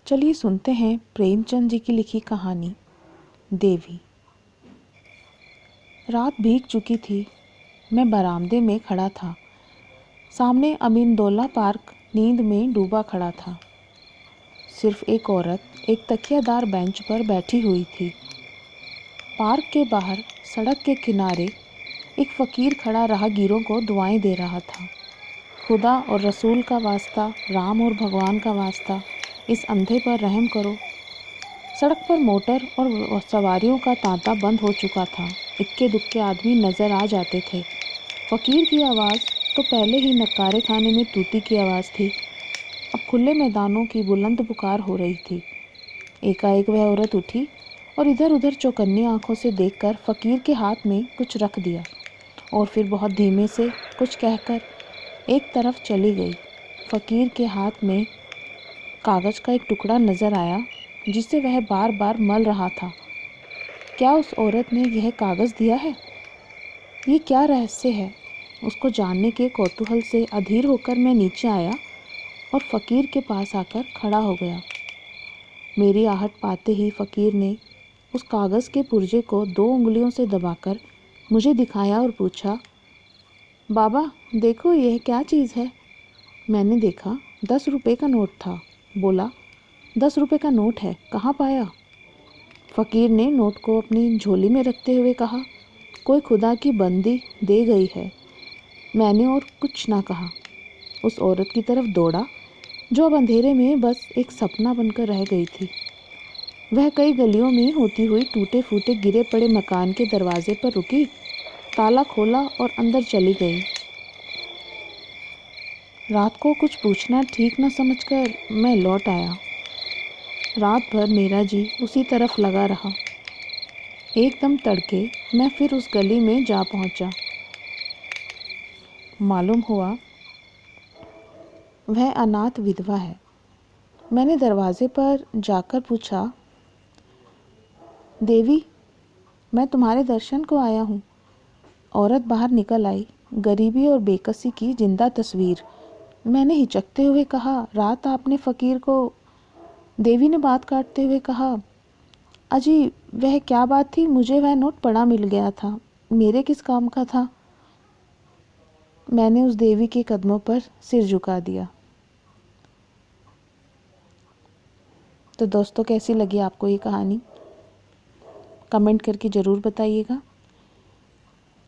चलिए सुनते हैं प्रेमचंद जी की लिखी कहानी देवी। रात भीग चुकी थी। मैं बरामदे में खड़ा था। सामने अमीनदौला पार्क नींद में डूबा खड़ा था। सिर्फ एक औरत एक तकियादार बेंच पर बैठी हुई थी। पार्क के बाहर सड़क के किनारे एक फ़कीर खड़ा राहगीरों को दुआएं दे रहा था। खुदा और रसूल का वास्ता, राम और भगवान का वास्ता, इस अंधे पर रहम करो। सड़क पर मोटर और सवारियों का तांता बंद हो चुका था। इक्के दुक्के आदमी नज़र आ जाते थे। फ़कीर की आवाज़ तो पहले ही नक्कारे खाने में तूती की आवाज़ थी, अब खुले मैदानों की बुलंद पुकार हो रही थी। एकाएक वह औरत उठी और इधर उधर चौकन्नी आंखों से देखकर फ़कीर के हाथ में कुछ रख दिया और फिर बहुत धीमे से कुछ कहकर एक तरफ चली गई। फ़कीर के हाथ में कागज़ का एक टुकड़ा नज़र आया जिसे वह बार बार मल रहा था। क्या उस औरत ने यह कागज़ दिया है? ये क्या रहस्य है? उसको जानने के कौतूहल से अधीर होकर मैं नीचे आया और फ़कीर के पास आकर खड़ा हो गया। मेरी आहट पाते ही फ़कीर ने उस कागज़ के पुर्जे को 2 उंगलियों से दबाकर मुझे दिखाया और पूछा, बाबा देखो यह क्या चीज़ है? मैंने देखा 10 रुपये का नोट था। बोला, 10 रुपये का नोट है, कहाँ पाया? फ़कीर ने नोट को अपनी झोली में रखते हुए कहा, कोई खुदा की बंदी दे गई है। मैंने और कुछ ना कहा। उस औरत की तरफ दौड़ा जो अब अंधेरे में बस एक सपना बनकर रह गई थी। वह कई गलियों में होती हुई टूटे फूटे गिरे पड़े मकान के दरवाजे पर रुकी, ताला खोला और अंदर चली गई। रात को कुछ पूछना ठीक न समझकर मैं लौट आया। रात भर मेरा जी उसी तरफ लगा रहा। एकदम तड़के मैं फिर उस गली में जा पहुंचा। मालूम हुआ वह अनाथ विधवा है। मैंने दरवाजे पर जाकर पूछा, देवी मैं तुम्हारे दर्शन को आया हूँ। औरत बाहर निकल आई, गरीबी और बेकसी की जिंदा तस्वीर। मैंने हिचकते हुए कहा, रात आपने फ़कीर को। देवी ने बात काटते हुए कहा, अजी वह क्या बात थी, मुझे वह नोट पड़ा मिल गया था, मेरे किस काम का था? मैंने उस देवी के कदमों पर सिर झुका दिया। तो दोस्तों कैसी लगी आपको ये कहानी? कमेंट करके ज़रूर बताइएगा।